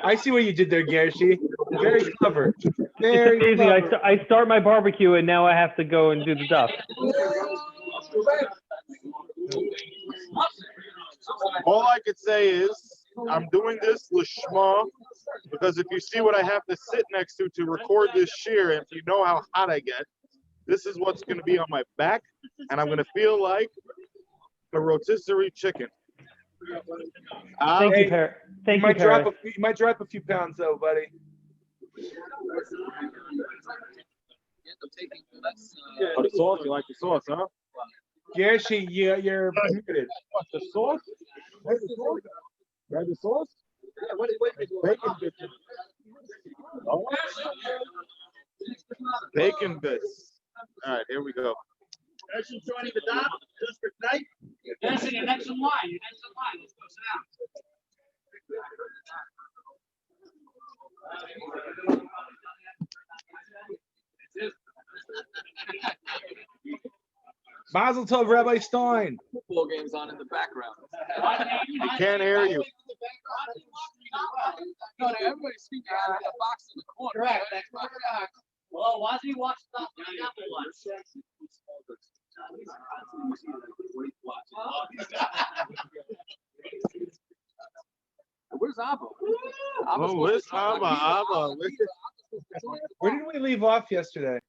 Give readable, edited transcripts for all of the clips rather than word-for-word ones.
I see what you did there, Gershi. Very clever. Very It's easy. clever. I start my barbecue and now I have to go and do the duff. All I could say is I'm doing this lishma because if you see what I have to sit next to record this shear, and if you know how hot I get, this is what's going to be on my back, and I'm going to feel like a rotisserie chicken. Thank you, Paris. Thank you, Paris. You might drop a few pounds, though, buddy. Oh, the sauce? You like the sauce, huh? Gershi, you're muted. What, the sauce? Where's the sauce? Grab the sauce? Bacon bits. Oh. Bacon bits. All right, here we go. Person joining the dot just for tonight. Yes, you're next in line. You're next in line. Let's go sit down. Mazel tov, Rabbi Stein. Football games on in the background. I can't hear you. No, everybody's speaking out of the box in the corner. Correct. Well, why does he watch stuff? Where's Abba? Oh, where's Abba? Abba. Where did we leave off yesterday?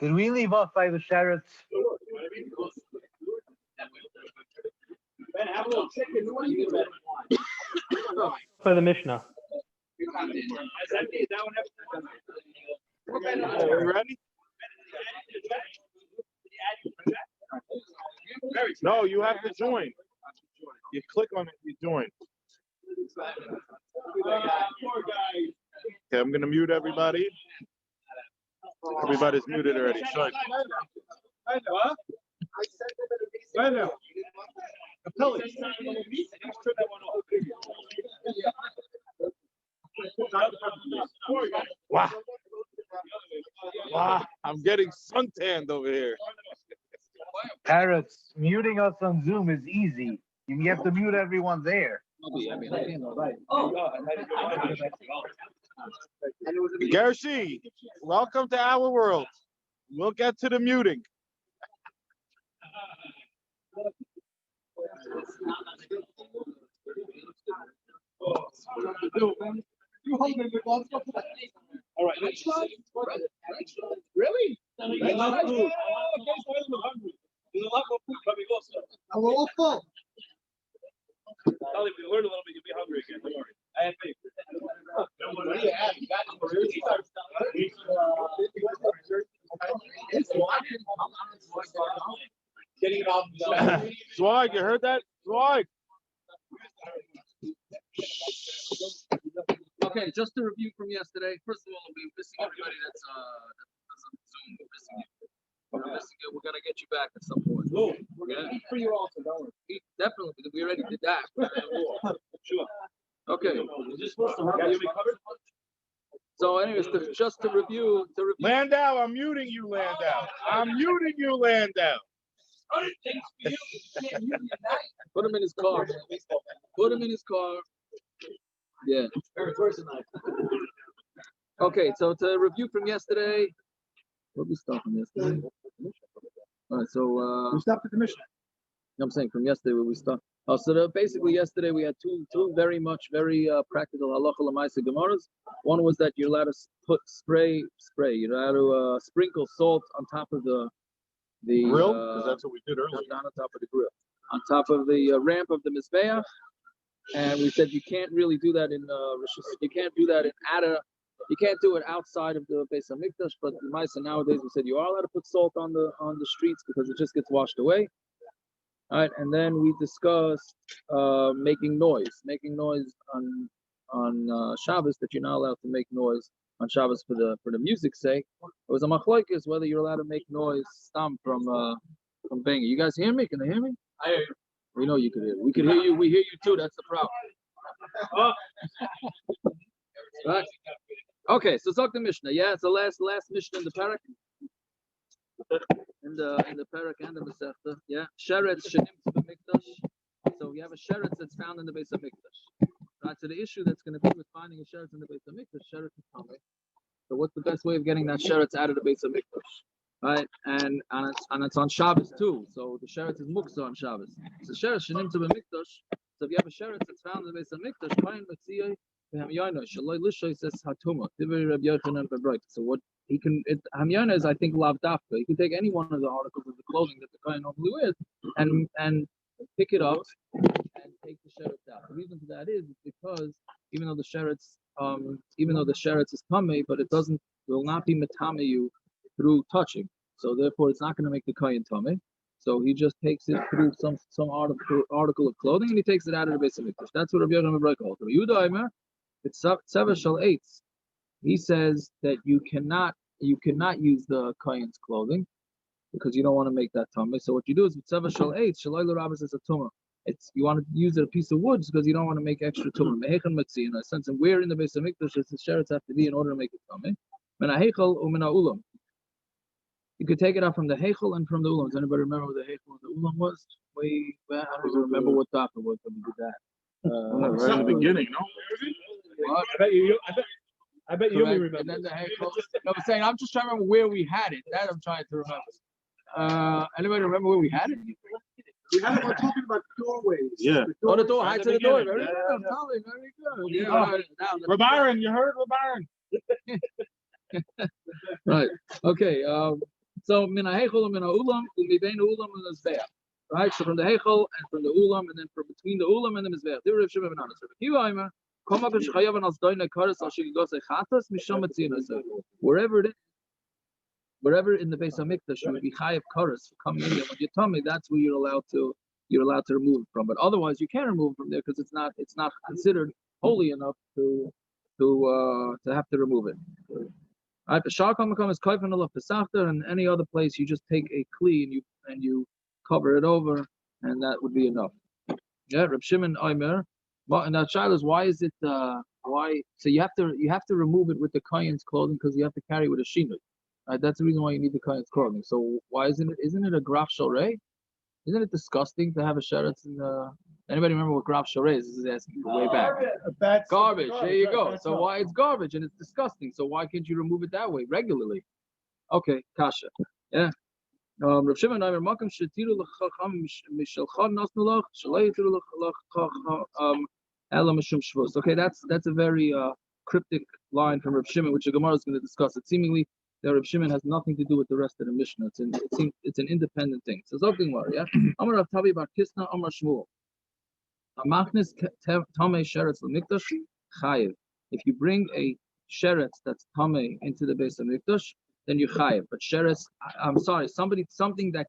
Did we leave off by the sheretz? For the mishna. Ready? No, you have to join. You click on it, you join. Okay, I'm gonna mute everybody. Everybody's muted already. Sorry. Wow. Wow, I'm getting suntanned over here. Parrots, muting us on Zoom is easy. You have to mute everyone there. Gershi, welcome to our world. We'll get to the muting. All right, next slide. Really? I love food. There's a lot more food coming also. And we're all full. I'll leave you learn a little bit, you'll be hungry again. Don't worry. I have faith. What do you have? Getting it off. Swag, you heard that? Swag. Okay, just to review from yesterday. First of all, we're missing everybody that's on Zoom. We're missing you. We're gonna get you back at some point. Oh, we're gonna eat for you also, don't worry. Definitely, because we already did that. Sure. Okay. Is this supposed to hurt? Are you covered? So, anyways, just to review. Landau, I'm muting you, Landau. I'm muting you, Landau. Put him in his car. Put him in his car. Yeah. Okay, so to review from yesterday, what did we start from yesterday? All right, so We stopped at the mishna. I'm saying from yesterday where we start. Oh, so basically yesterday we had two very practical halacha l'maaseh gemaras. One was that you're allowed to put spray. You're allowed to sprinkle salt on top of the Grill? Because that's what we did earlier. not on top of the grill, on top of the ramp of the mizbeach. And we said you can't really do that in you can't do that in Ada. You can't do it outside of the Beis Hamikdash, but the Ma'aseh nowadays we said you are allowed to put salt on the streets because it just gets washed away. All right, and then we discussed making noise on Shabbos, that you're not allowed to make noise on Shabbos for the music's sake. It was a Machlokes whether you're allowed to make noise from banging. You guys hear me? Can they hear me? I hear you. We know you can hear. We can hear you. We hear you too. That's the problem. Oh. Right. Okay, so talk the Mishnah. Yeah, it's the last Mishnah in the parak. In the parak and the Masechta. Yeah. Sheretz shenim to Mikdash. So you have a sheretz that's found in the Beis Hamikdash. Right. So the issue that's going to be with finding a sheretz in the Beis Hamikdash, sheretz is tamei. So what's the best way of getting that sheretz out of the Beis Hamikdash? Right, and it's on Shabbos too. So the sheretz is muksa on Shabbos. So sheretz shenim to Mikdash. So if you have a sheretz that's found in the Beis Hamikdash, kohen metziyah hamyana shaloi lishay says hatuma. Tiveri Reb Yochanan bebrayt. So what he can, hamyana is I think lav dafka. You can take any one of the articles of the clothing that the kohen normally wears and pick it up and take the sheretz out. The reason for that is because even though the sheretz is tamei, but it will not be metame you through touching. So therefore, it's not going to make the kohen tamei. So he just takes it through some article of clothing and he takes it out of the Beis Hamikdash. That's what Rabbi Yochanan ben Zakkai holds. Yehuda Omer, it's Seva Shel Eitz. He says that you cannot use the kohen's clothing because you don't want to make that tamei. So what you do is with Seva Shel Eitz, Shaloi l'Rabbis is a tumah. You want to use a piece of wood because you don't want to make extra tumah. Mehechan Metzi, in a sense, and where in the Beis Hamikdash does the sheretz have to be in order to make it tamei? Min ha'heichel u'min ha'ulam. You could take it out from the heichel and from the ulam. Does anybody remember what the heichel and the ulam was? Way back, I don't even remember what daf it was when we did that. Right in the beginning, no? What? I bet you remember. And then the heichel. No, I'm saying I'm just trying to remember where we had it. That I'm trying to remember. Anybody remember where we had it? We had we're talking about doorways. Yeah. Oh, the door, high to the door. Very Yeah. good. Totally, very good. Yeah. Oh. Right, now, Rabaran, you heard Rabaran? right. Okay. So min ha'heichel and min ha'ulam u'mibein ha'ulam and the mizbeach. Right. So from the heichel and from the ulam and then from between the ulam and the mizbeach. There Rav Shimon ben Anas. Wherever in the Beis Hamikdash you would be chayav karas coming in there when you're tamei, that's where you're allowed to remove it from. But otherwise you can't remove it from there because it's not considered holy enough to have to remove it. Right, the sharkam is kofen alof pesachter, and any other place you just take a kli and you cover it over, and that would be enough. Yeah, Reb Shimon Omer. Well, and that child is why is it why? So you have to remove it with the kohen's clothing because you have to carry it with a shimon. Right, that's the reason why you need the kohen's clothing. So why isn't it a graf shorei? Isn't it disgusting to have a sheretz in the? Anybody remember what graf shorei is? This is asking for way back. Garbage. There you go. So why it's garbage and it's disgusting? So why can't you remove it that way regularly? Okay, kasha. Yeah. Rav Shimon Omer Makom shetiru l'chacham mishalchad nasnu lach shalei yetiru l'chacham ela mishum shvus. Okay, that's a very cryptic line from Rav Shimon, which the Gemara is going to discuss. It seemingly that Rav Shimon has nothing to do with the rest of the Mishnah. It's an independent thing. So something more, yeah. Amar Rav Tavi bar Kisna Amar Shmuel. Amachnis tamei sheretz l'mikdash chayiv. If you bring a sheretz that's tamei into the Beis Hamikdash, then you chayiv. But sheretz, I'm sorry, something that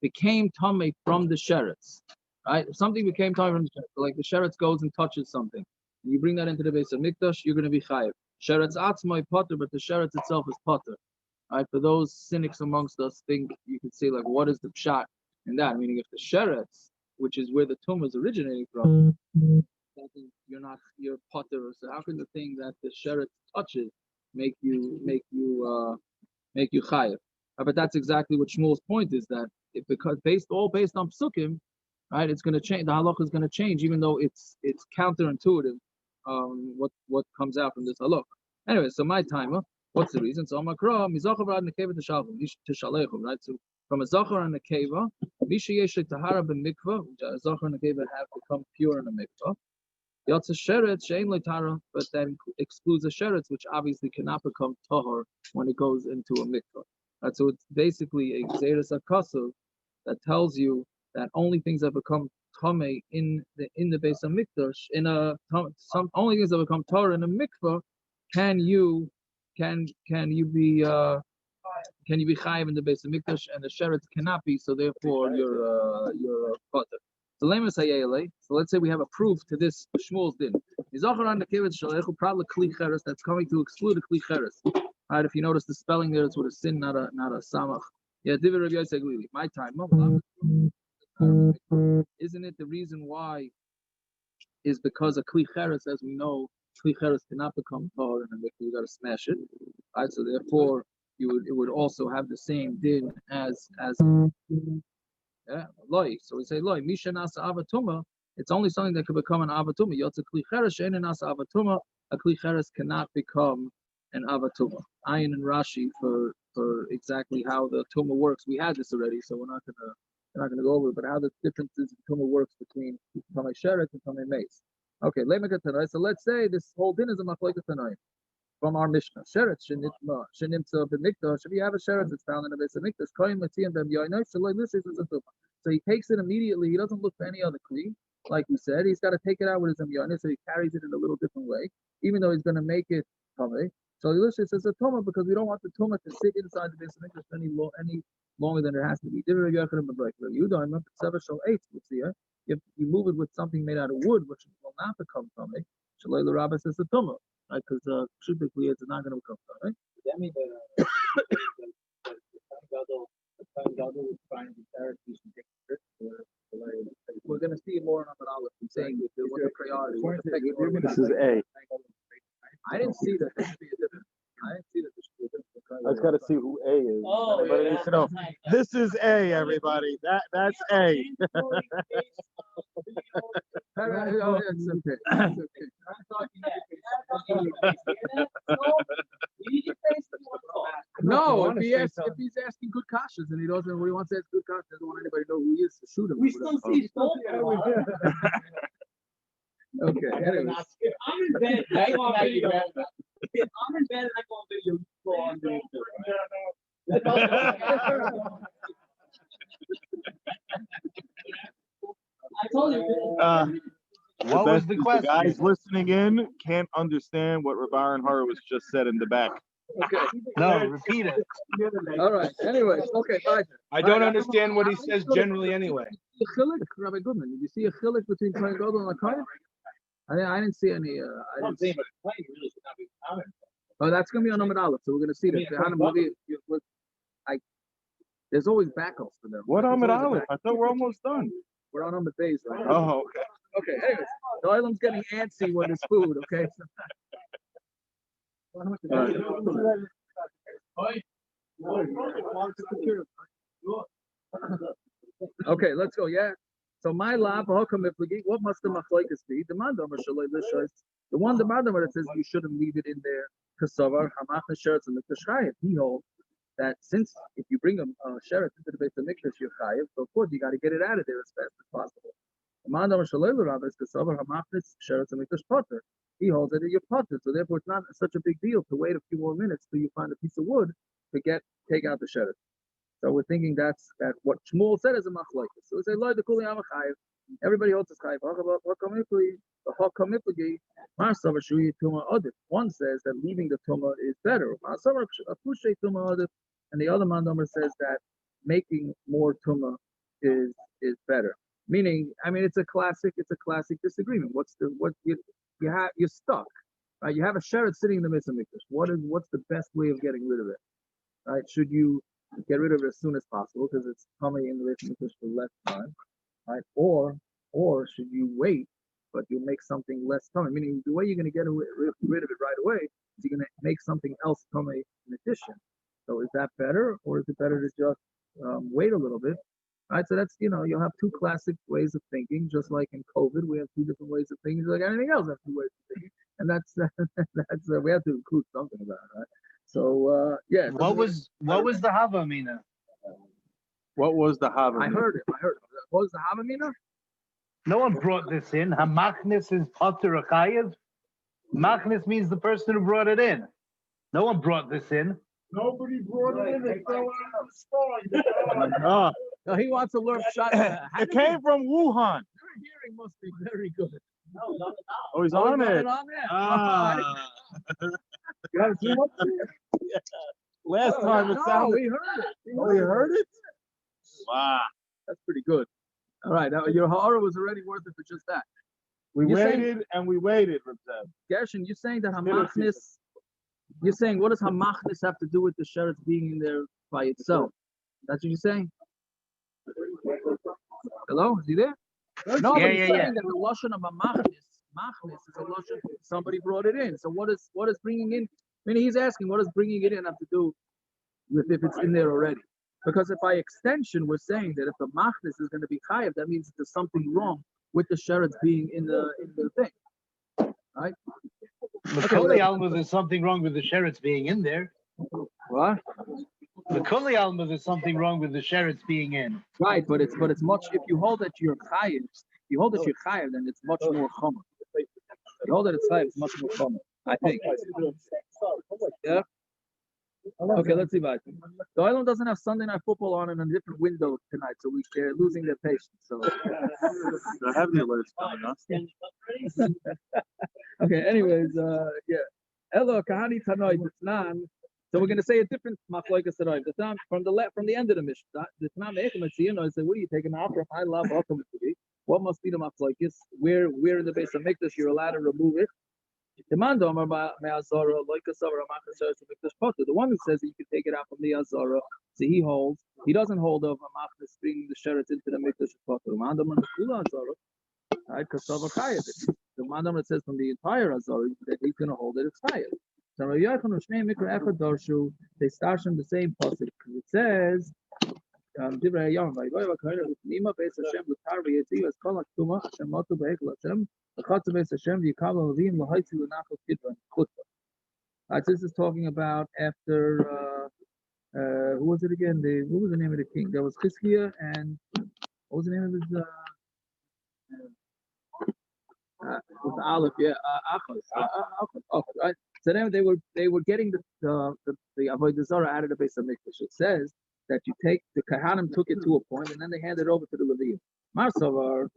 became tamei from the sheretz, right? If something became tamei from the sheretz, like the sheretz goes and touches something, and you bring that into the Beis Hamikdash, you're going to be chayiv. Sheretz atzmai potter, but the sheretz itself is potter. Right? For those cynics amongst us, think you could say like, what is the pshat in that? Meaning, if the sheretz, which is where the tumah is originating from, you're potter. So how can the thing that the sheretz touches make you chayiv? But that's exactly what Shmuel's point is, that because based on psukim, right? It's going to change. The halacha is going to change, even though it's counterintuitive. What comes out from this halakha. Anyway, so my timer, what's the reason? So Amakra, Mizachar Rad Nekeva Tishalechem, right? So from a Zachar and a Keva, Misha Yeshek Tahara ben Mikvah, Zachar and a Keva have become pure in a Mikvah. Yatsa Sheretz, Shein Leitara, but that excludes a Sheretz, which obviously cannot become Tahor when it goes into a Mikvah. Right? So it's basically a Gzeres HaKasav that tells you that only things that become tamei in the Beis Hamikdash, only things that become Torah in a mikvah, can you be chayiv in the Beis Hamikdash, and the sheretz cannot be, so therefore you're potter. So let's say we have a proof to this Shmuel's din. That's coming to exclude a kli cheres. Right, if you notice the spelling there, it's with a sin, not a samach. Yeah, my time. Isn't it the reason why is because a kli cheres, as we know, kli cheretz cannot become tahor, and you got to smash it. Right, so therefore, it would also have the same din as loy. So we say loy misha nasa avatuma. It's only something that could become an avatuma. Yotze kli cheretz she'ein nasa avatuma. A kli cheretz cannot become an avatuma. Ayin and Rashi for exactly how the tuma works. We had this already, so we're not gonna go over it. But how the differences in tuma works between tamei sheretz and tamei mace. Okay, so let's say this whole din is a machlokes tanoim from our Mishnah. Sheretz shenimtza b'mikdash. If you have a sheretz that's found in a Beis Hamikdash, kohen matzian b'myonos shaloi lishes is a tuma. So he takes it immediately. He doesn't look for any other kli. Like we said, he's got to take it out with his myonos, so he carries it in a little different way, even though he's going to make it tamei. So lishes is a tuma because we don't want the tuma to sit inside the Beis Hamikdash any longer than it has to be. You move it with something made out of wood, which will not become tamei. Shaloi l'rabbis is a tuma. Right, because typically it's not going to become right? That means the we're going to see more on Aleph. I'm saying what the priority. This is A. I didn't see that there should be a difference. I didn't see that there should be a difference. I just got to see who A is. Oh, Everybody needs to know. This is A, everybody. That's A. Oh, it's okay. It's okay. No, if he's asking good kashas and he doesn't, when he wants to ask good kashas, doesn't want anybody to know who he is to shoot him. We still see Okay, anyways. If I'm in bed, I go on video. If I'm in bed and I go on video, you go on video. I told you. What was the question? The guys listening in can't understand what Rav Hara was just said in the back. Okay. No, repeat it. All right. Anyways, okay, bye. I don't understand what he says generally anyway. Rabbi Goodman, did you see a chilik between kohen gadol and a kohen? I didn't see any. I didn't see. Oh, that's going to be on Amud Aleph, so we're going to see that. There's always backups for them. What Amud Aleph? I thought we're almost done. We're on Amud Beis right now. Oh, okay. Okay, anyways, the Oilam's getting antsy when there's food, okay? Okay, let's go, yeah. So my lab, what must the Machlokes be? The one the that says you shouldn't leave it in there. Kasavar, hamachna sheretz and the kashayim. He holds that since if you bring a sheretz into the Beis Hamikdash, you're chayiv, so of course you got to get it out of there as fast as possible. He holds that you're potter, so therefore it's not such a big deal to wait a few more minutes till you find a piece of wood to take out the sheretz. So we're thinking that's what Shmuel said is a machlokes. So we say Lord the kuli chayiv. Everybody holds his chayiv. One says that leaving the tumah is better, and the other mandomer says that making more tumah is better. Meaning, I mean, it's a classic disagreement. You're stuck, right? You have a sheretz sitting in the Beis Hamikdash. What's the best way of getting rid of it, right? Should you get rid of it as soon as possible because it's coming in the Beis Hamikdash for less time, right? Or should you wait, but you'll make something less coming? Meaning, the way you're going to get rid of it right away is you're going to make something else coming in addition. So is that better, or is it better to just wait a little bit? Right, so that's, you'll have two classic ways of thinking, just like in COVID, we have two different ways of thinking, just like anything else have two ways of thinking, and that's we have to include something about it, right? So yeah. What was the Havamina? What was the Havamina? I heard it. What was the Havamina? No one brought this in. Hamachnis is Potter Achayev. Machnis means the person who brought it in. No one brought this in. Nobody brought it in. They throw it in the store. No, he wants to learn shot. It came from Wuhan. Your hearing must be very good. Oh, he's on it. Last time it sounded. We heard it. Oh, you heard it? Wow. That's pretty good. All right, now your ha'ara was already worth it for just that. We waited and we waited, Reb. Gershon, you're saying that hamachnis. You're saying what does hamachnis have to do with the sheretz being in there by itself? That's what you're saying? Hello, is he there? No, but he's saying that the lashon of hamachnis machnis is a lotion. Somebody brought it in. So what is bringing in? I mean, he's asking, what does bringing it in have to do with if it's in there already? Because if by extension we're saying that if the machnis is going to be chayav, that means there's something wrong with the sheretz being in the thing, right? The Koli Alma, there's something wrong with the sheretz being in there. What? The Koli Alma, there's something wrong with the sheretz being in. Right, but it's much. If you hold that you're chayav, then it's much more chomer. You hold that it's chayav, it's much more chomer, I think. Yeah. Okay, let's see about it. The island doesn't have Sunday night football on in a different window tonight, so they're losing their patience. So I have the alerts coming up. okay, anyways, yeah. Elo kahani tanoi d'tnan. So we're going to say a different Machlokes tanoi. From the end of the mishnah. The Tanam echem etziyino. I say, what are you taking out from? I love ultimately. What must be the Machlokes? Where in the Beis Hamikdash you're allowed to remove it? The one who says that you can take it out from the Azara, so he doesn't hold of a machnas bringing the sheretz into the mikdash potter. Right? Because the one that says from the entire Azara that he's going to hold it, it's chayav. So they start from the same pasuk because it says. This is talking about after who was it again? What was the name of the king? There was Chizkiah, and what was the name of his? With the Aleph, yeah, Achaz, right? So then they were getting the Avodah Zarah out of the Beis Hamikdash. It says that you take the Kohanim took it to a point, and then they handed it over to the Levim. Marsavar,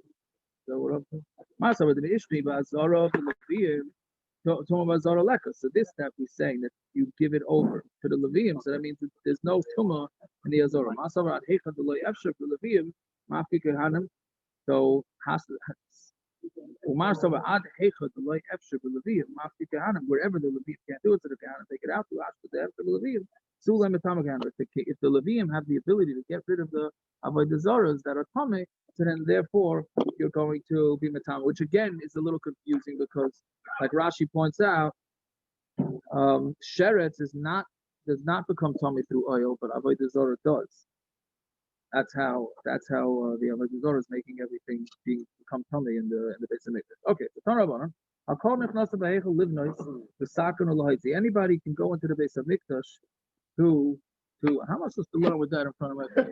the Mishni Bazara, the Levim. So this step is saying that you give it over to the Levim, so that means that there's no tumah in the Azara. So wherever the Levim can't do it, so the Kohanim take it out to the Levim. If the Levim have the ability to get rid of the Avodah Zaras that are tamei, so then therefore you're going to be matam, which again is a little confusing because, like Rashi points out, sheretz does not become tamei through oil, but Avodah Zarah does. That's how the Avodah Zarah is making everything become tamei in the Beis Hamikdash. Okay, so Tanrabanan. I'll call Mechnasa B'Heichel Livnois the Sakon Olahaitzi. Anybody can go into the Beis Hamikdash to how am I supposed to learn with that in front of my face?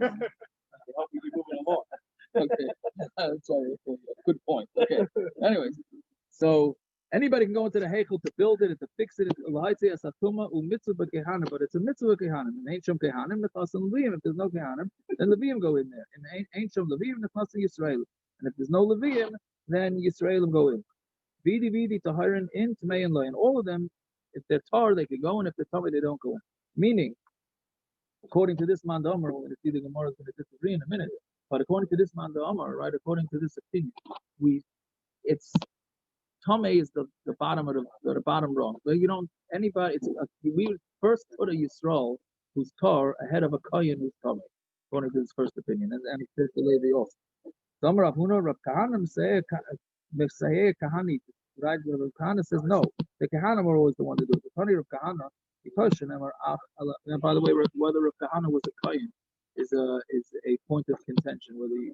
Okay, that's a good point. Okay, anyways, so anybody can go into the Heichel to build it and to fix it. But it's a mitzvah kehanim. In ancient kehanim, nechasim levim. If there's no kehanim, then levim go in there. In ancient levim, nechasim yisroel. And if there's no levim, then yisroelim go in. Vidi tahirin in tamei and loy. And all of them, if they're tar, they can go in. If they're tamei, they don't go in. Meaning, according to this man Amar, we're going to see the Gemara is going to disagree in a minute. But according to this man Amar, right? According to this opinion, it's tamei is the bottom of the bottom rung. But you don't anybody. We would first put a yisroel who's tar ahead of a kohen who's tamei, according to his first opinion, and he says the Levi also. Amar Avuna Rav Kahanim say kahani. Right? Rav Kahana says no. The Kahanim are always the one to do it. The Tani Rav Kahana. And by the way, whether Rav Kahana was a kohen is a point of contention, whether he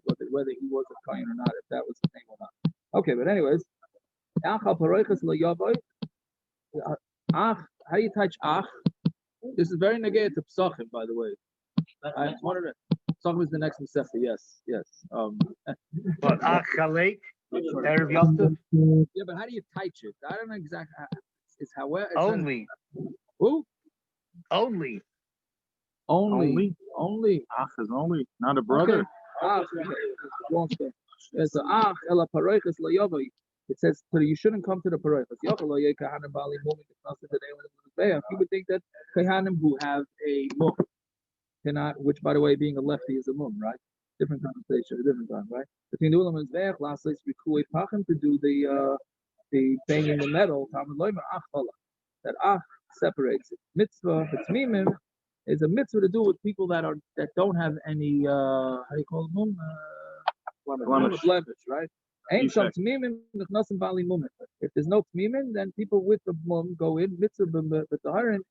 was a kohen or not, if that was his name or not. Okay, but anyways, how do you touch ach? This is very negated to psachim, by the way. Psachim is the next mesechta. Yes. But ach chalek, Erev Yosef. Yeah, but how do you touch it? I don't know exactly. It's however. Only. Who? Only. Ach is only, not a brother. Okay. So ach ela paroiches layovi. It says so you shouldn't come to the paroiches. You would think that kohanim who have a mum cannot, which by the way, being a lefty is a mum, right? Different conversation, different time, right? Between the ulam and zveach, last place we kuei pachim to do the banging the metal. That ach separates it. Mitzvah, mitzvah is a mitzvah to do with people that don't have any how do you call them? Blemish, right? Ain't some tmimin nechnasim bali mumin. If there's no tmimin, then people with the mum go in mitzvah b'taharin.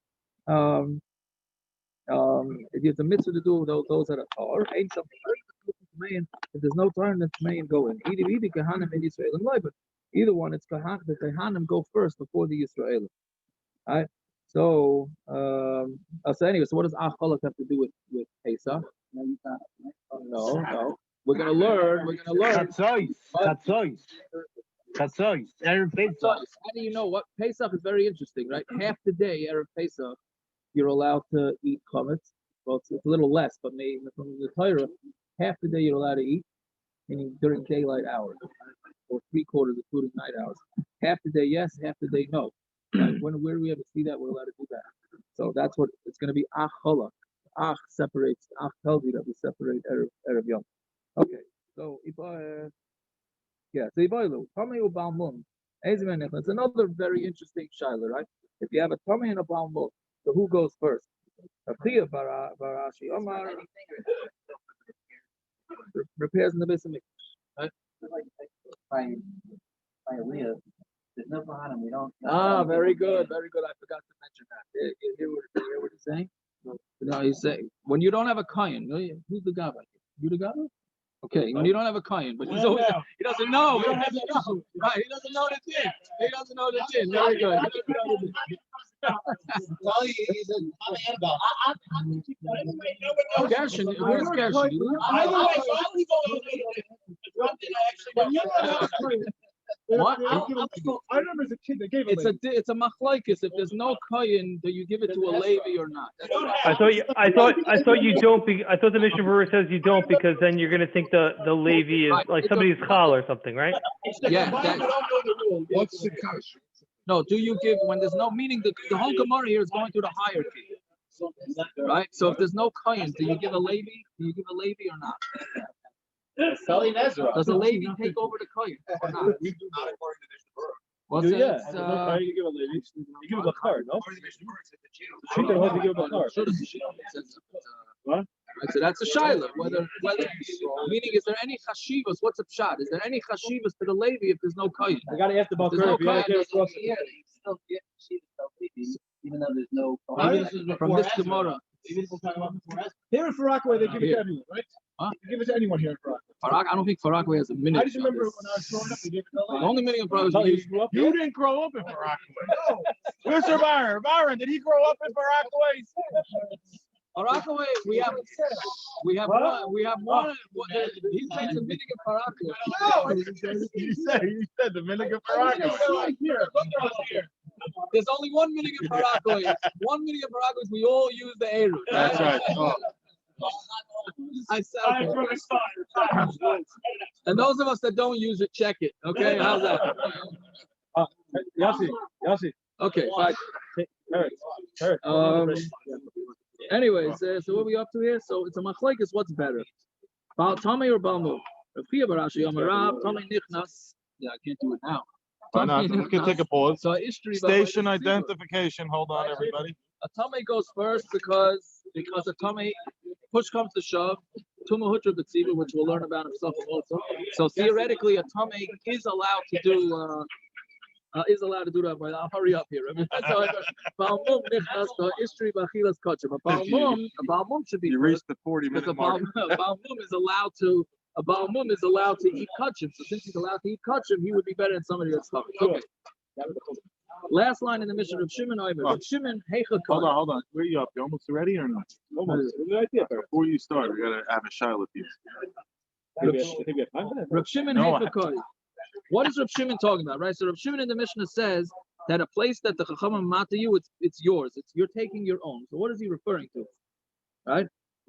If you have the mitzvah to do those that are tahor, ain't some tamei. If there's no tahor, then tamei go in. Either kohanim and yisroel and but either one, it's kahach that the kohanim go first before the yisroel. Right. So anyway, so what does acholak have to do with Pesach? No. We're gonna learn. Chatzois. Erev Pesach. How do you know what Pesach is very interesting, right? Half the day Erev Pesach, you're allowed to eat chametz. Well, it's a little less, but maybe from the Torah, half the day you're allowed to eat, meaning during daylight hours, or 3/4 including night hours. Half the day yes, half the day no. Right? Where do we ever see that we're allowed to do that? So that's what it's going to be. Ach cholak. Ach separates. Ach tells you that we separate Erev Yom. Okay, so so Iboilu, tamei or balmum. It's another very interesting shaila, right? If you have a tamei and a balmum, so who goes first? Barashi Omar repairs in the Beis Hamikdash, right? By Leah, there's no kohanim. We don't. Very good. I forgot to mention that. You hear what he's saying? No, he's saying when you don't have a kohen, who's the gabbai? You the gabbai? Okay, when you don't have a kohen, but he's always, he doesn't know. Right, he doesn't know the din. He doesn't know the din. Very good. Gershon, where's Gershon? What? I remember as a kid they gave it. It's a machlokes. If there's no kohen, do you give it to a Levi or not? I thought you don't. I thought the Mishnah Berurah says you don't because then you're going to think the Levi is like somebody's chal or something, right? Yeah. What's the kash? No, do you give when there's no meaning? The whole Gemara here is going through the hierarchy, right? So if there's no kohen, do you give a Levi? Do you give a Levi or not? Does a Levi take over the kohen or not? We do not according to Mishnah Berurah. Well, You since, give a lady. You give him a card, no? She can hold to give him a card. What? Right, so that's a shaila. Whether meaning is there any chashivas? What's a pshat? Is there any chashivas to the Levi if there's no kohen? I gotta ask about There's no Kurd. kohen. Even though there's no. From this Gemara. Here in Farakaway, they give it to everyone, right? Huh? They give it to anyone here in Farakaway. I don't think Farakaway has a minute. I just remember when I was growing up, they gave it to The only minute in Farakaway you is grew up You there? didn't grow up in Farakaway. No. Where's Sir Byron? Byron, did he grow up in Farakaway? Farakaway. We have one. He takes a minute in Farakaway. You said the Dominican Farakaway. There's only 1 minute in Farakaway. 1 minute in Farakaway is we all use the Eruvin. That's right. Oh. I said, and those of us that don't use it, check it. Okay, how's that? Yossi. Okay, fine. Anyways, so what are we up to here? So it's a machlokes. What's better, tamei or balmum? Tamei nichnas. Yeah, I can't do it now. Why not? We can take a pause. So history. Station identification. Hold on, everybody. A tamei goes first because a tamei, push comes to shove, tumahutra b'tziva, which we'll learn about himself also. So theoretically, a tamei is allowed to do that. But I'll hurry up here. Balmum nichnas to history b'achilas kachim. A balmum should be. You reached the 40-minute mark. A balmum is allowed to eat kachim. So since he's allowed to eat kachim, he would be better than somebody that's coming. Okay. Last line in the mission of Shimon Oimer. Shimon Heicha. Hold on. Where are you up? You almost ready or not? Almost. Before you start, we gotta have a Shiloh piece. Rav Shimon Heicha. What is Rav Shimon talking about, right? So Rav Shimon in the Mishnah says that a place that the Chachamim mata you, it's yours. You're taking your own. So what is he referring to? Right?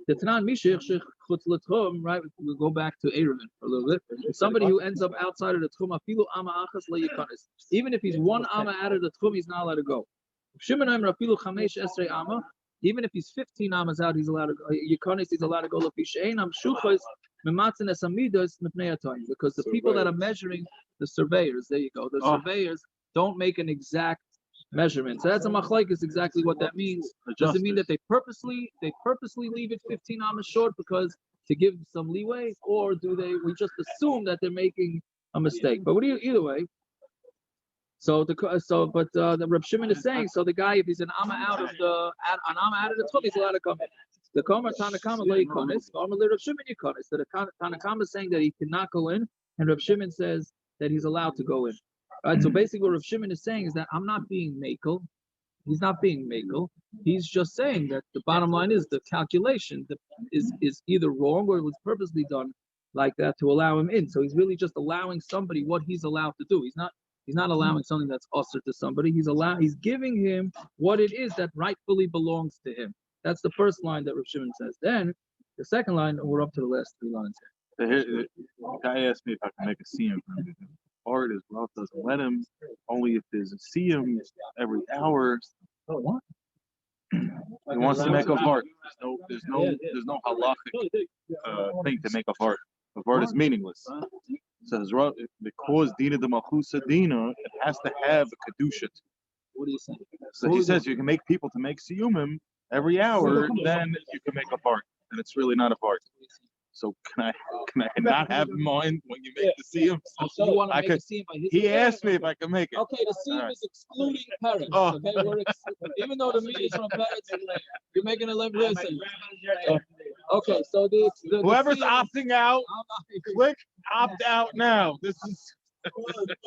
The Tanan Mishich Chutz L'Tchum, right? We'll go back to Eruvin for a little bit. Somebody who ends up outside of the Tchum, afilu ama achas le'yikanis. Even if he's one ama out of the Tchum, he's not allowed to go. Shimon Omer afilu chamesh esrei ama. Even if he's 15 amas out, he's allowed to go. Yikanis, he's allowed to go. L'fishein shuchos mematzin esamidos mipnei atayim. Because the people that are measuring, the surveyors, there you go. The surveyors don't make an exact measurement. So that's a machlokes, exactly what that means. Does it mean that they purposely leave it 15 amas short because to give some leeway, or do we just assume that they're making a mistake. But either way. So the Reb Shimon is saying, so the guy, if he's an amma out of the tchum, he's allowed to come in. The Komer Tanakama le yikonis, Komer le Reb Shimon yikonis. So the Tanakama is saying that he cannot go in, and Reb Shimon says that he's allowed to go in. Right. So basically, what Reb Shimon is saying is that I'm not being makel. He's not being makel. He's just saying that the bottom line is the calculation is either wrong or it was purposely done like that to allow him in. So he's really just allowing somebody what he's allowed to do. He's not allowing something that's usher to somebody. He's giving him what it is that rightfully belongs to him. That's the first line that Rav Shimon says. Then the second line, we're up to the last 3 lines here. The guy asked me if I can make a Seyum for him. Part is Ralph doesn't let him. Only if there's a Seyum every hour. Oh, what? He wants to make a vart. There's no halachic thing to make a vart. A vart is meaningless. Says because Dina de Malchusa Dina, it has to have a kedusha. What are you saying? So he says you can make people to make Seyumim every hour, then you can make a vart, and it's really not a vart. So can I not have in mind when you make the Seyum? So you want to make a Seyum by his He asked me if I can make it. Okay, the Seyum is excluding parents. Oh. Okay, even though the meat is from parents, you're making a listen. Okay, so the whoever's Seyum, opting out, click opt out now. This is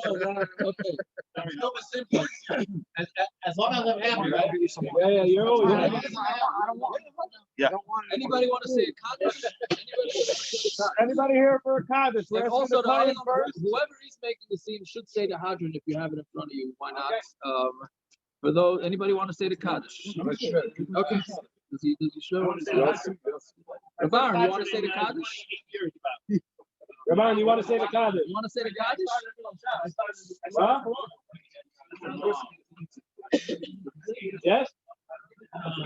okay. As long as I'm happy, right? Yeah, you're always yeah. Anybody want to say a Kaddish? Anybody here for a Kaddish? And also, whoever is making the Seyum should say the hadran if you have it in front of you. Why not? For those, anybody want to say the Kaddish? Okay. Does he sure want to say the Eruvin, you want to say the Kaddish? Eruvin, you want to say the Kaddish? You want to say the Kaddish? Huh? Yes?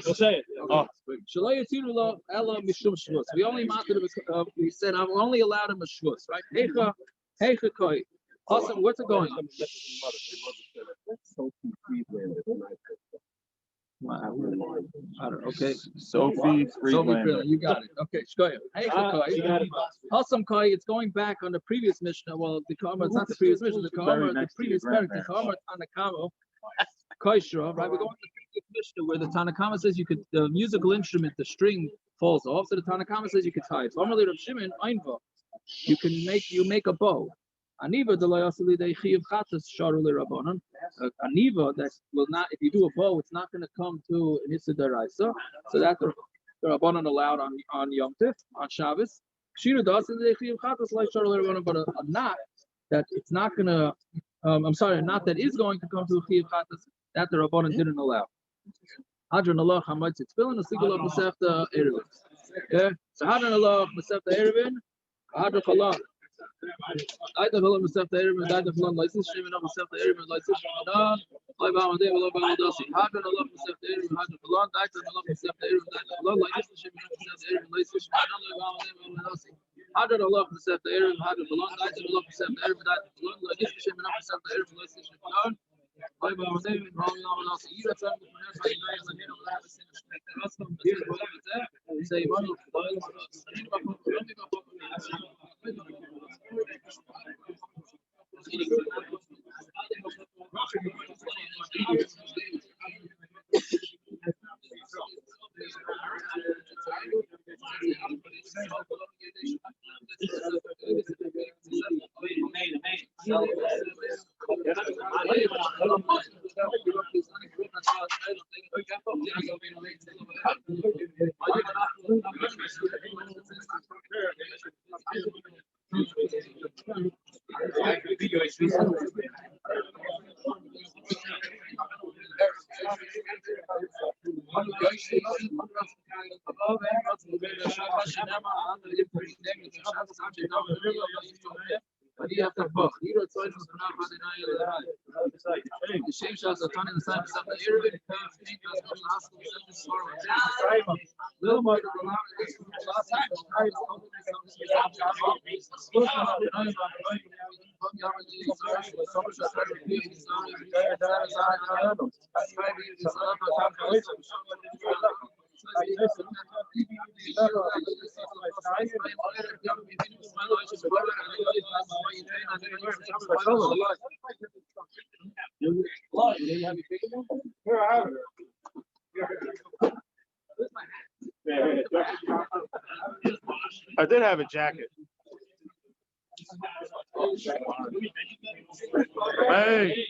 We'll say it. We only mounted we said I'm only allowed him a shvus, right? Heicha koi. Awesome, what's it going on? Okay. Sophie Friedlander. You got it. Okay, shkoya. Heicha koi. Awesome koi. It's going back on the previous mishnah. Well, the Karma, it's not the previous mishnah. The Karma, the previous parak. The Karma on the Kamo. Koishra, right? We're going to the previous mishnah where the Tanakama says you could the musical instrument, the string falls off. So the Tanakama says you could tie it. Formerly Rav Shimon, Einva. You make a bow. Aniva de loyasili de chiyav chatas sharu le rabbanon. Aniva that will not, if you do a bow, it's not going to come to an issa deraisa. So that the rabbanon allowed on Yom Tif, on Shabbos. Kshira das de chiyav chatas like sharu le rabbanon, but a knot that it's not going to. I'm sorry, a knot that is going to come to chiyav chatas that the rabbanon didn't allow. Hadran Allah hamatz tefillin usigul of Masechta Eruvin. Yeah, so Hadran Allah Masechta Eruvin, Hadran Allah. I don't know myself the Eruvin, I don't know license, shimon of myself the Eruvin, license, shimon. I bow day, will bow dasi. Hadran Allah myself the Eruvin, Hadran Allah, I don't know myself the Eruvin, I don't know license, shimon of myself the Eruvin, license, shimon. I bow day, will dasi. Hadran Allah myself the Eruvin, Hadran Allah, I don't know myself the Eruvin, I don't know license, shimon of myself the Eruvin, license, shimon. I bow day, will bow dasi. You have something to say, Here, I have it. I did have a jacket. Hey.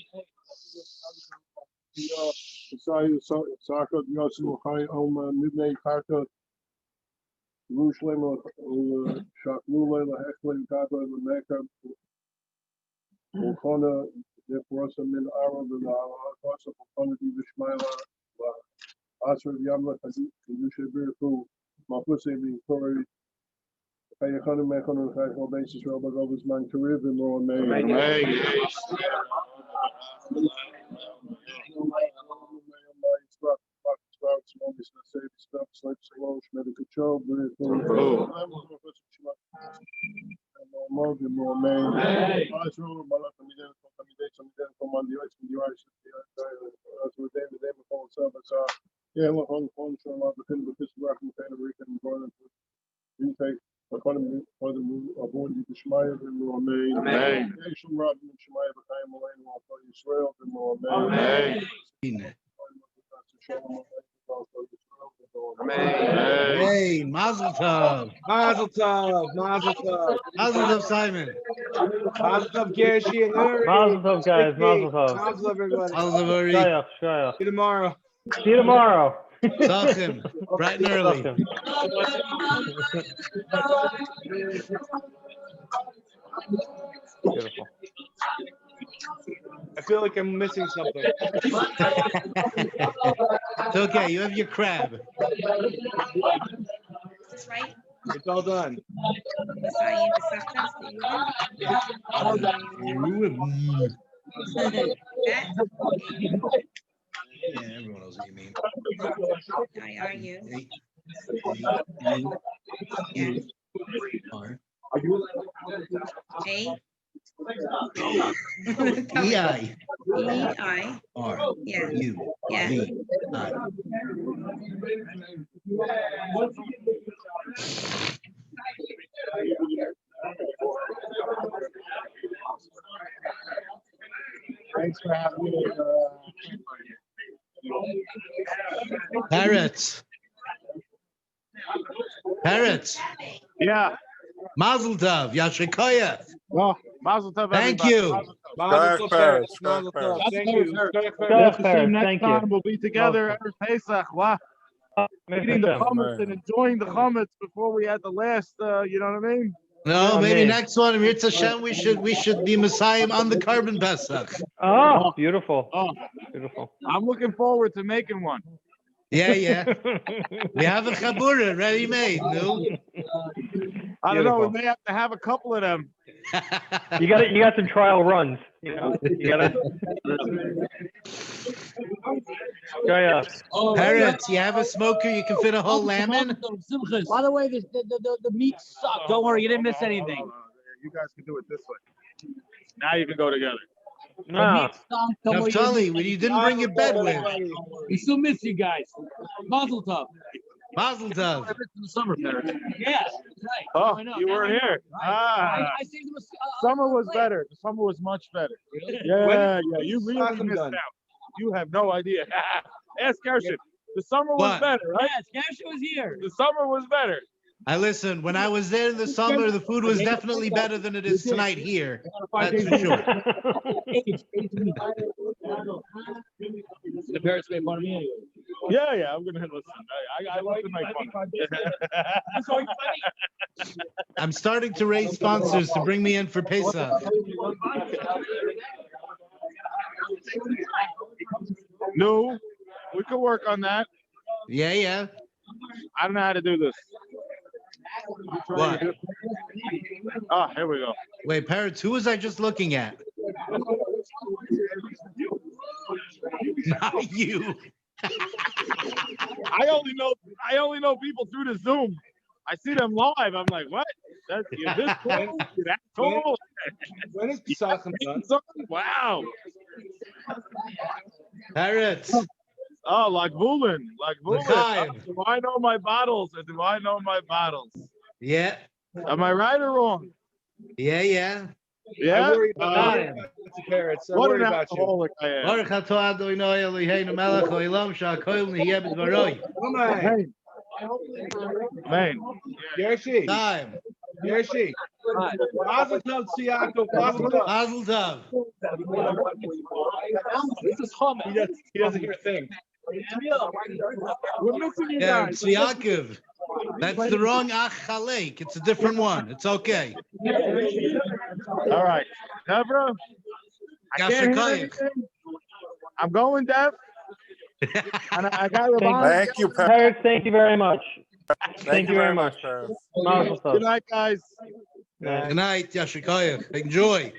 Hey, Mazel Tov. Mazel tov, mazel tov. Mazel Tov, Simon. Mazel tov, Gershi and Eruvin. Mazel tov, guys. Vicky. Mazel tov. Mazel tov, everybody. Mazel Tov, Ori. Shayach, shayach. See you tomorrow. See you tomorrow. Tzachim, bright and early. Tzachim. Beautiful. I feel like I'm missing something. It's okay, you have your crab. That's right. It's all done. Messiah, Masechtas, Yeah, everyone knows what you mean. I are you. You are. A. E-I. E-I. R. Yeah. U. Yeah. V. I. Thanks for having me. Parrots. Parrots. Yeah. Mazel Tov. Yashikoya. Well, Mazel Tov. Thank everybody. you. Mazel tov, parents. Mazel tov. Thank you. Shayach, Paris. Next Thank time you. we'll be together Welcome. every Pesach. Wow. Eating the chametz and enjoying the chametz before we had the last, you know what I mean? No, maybe Amen. next one, Mirz Hashem, we should be Messiah on the carbon Pesach. Oh, beautiful. Oh, Beautiful. I'm looking forward to making one. Yeah, yeah. We have a chabura ready made, no? I don't know. We Beautiful. may have to have a couple of them. You got some trial runs. You know, you gotta. Shayach. Parrots, you have a smoker, you can fit a whole lamb. By the way, the meat sucks. Don't worry, you didn't miss anything. You guys can do it this way. Now you can go together. Nah. Naftali, when you didn't bring your bed with. We still miss you guys. Mazel tov. Mazel Tov. In the summer, parents. Yeah, that's right. Oh, Why not? you were here. Ah, I saved him summer was better. The summer was much better. Yeah, yeah. You really missed out. You have no idea. Ask Gershon. The summer was What? better, right? Yes, Gershon was here. The summer was better. I listen, when I was there in the summer, the food was definitely better than it is tonight here. That's for sure. The parents made fun of me anyway. Yeah, yeah. I'm gonna listen. I like to make fun. I'm starting to raise sponsors to bring me in for Pesach. No, we could work on that. Yeah, yeah. I don't know how to do this. What? Oh, here we go. Wait, Parrots, who was I just looking at? Not you. I only know people through the Zoom. I see them live. I'm like, what? That's you're this tall? You're that tall? When is Pesach done? Wow. Parrots. Oh, like Vulin. L'chaim. Do I know my bottles? Or do I know my bottles? Yeah. Am I right or wrong? Yeah, yeah. Yeah. I worry about the parents. I What worry an about you. alcoholic I am. Baruch atah Adonai Eloheinu melech haolam she'hakoil nihiyeh b'dvaroi. Amen. Man. Yershi. Time. Yershi. Mazel tov, Tziyakov. Mazel tov. Mazel tov. This is Chomet. He doesn't hear a thing. We're missing you Yeah, guys. Tziyakov. That's the wrong ach chalek. It's a different one. It's okay. All right. Deborah, I can't hear Yasher anything. I'm going deaf. And I got your bond. Thank you, Pat. Eric, thank you very much. Thank you very much, Pat. Mazel tov. Good night, guys. Good night, Yasher Koyach. Enjoy.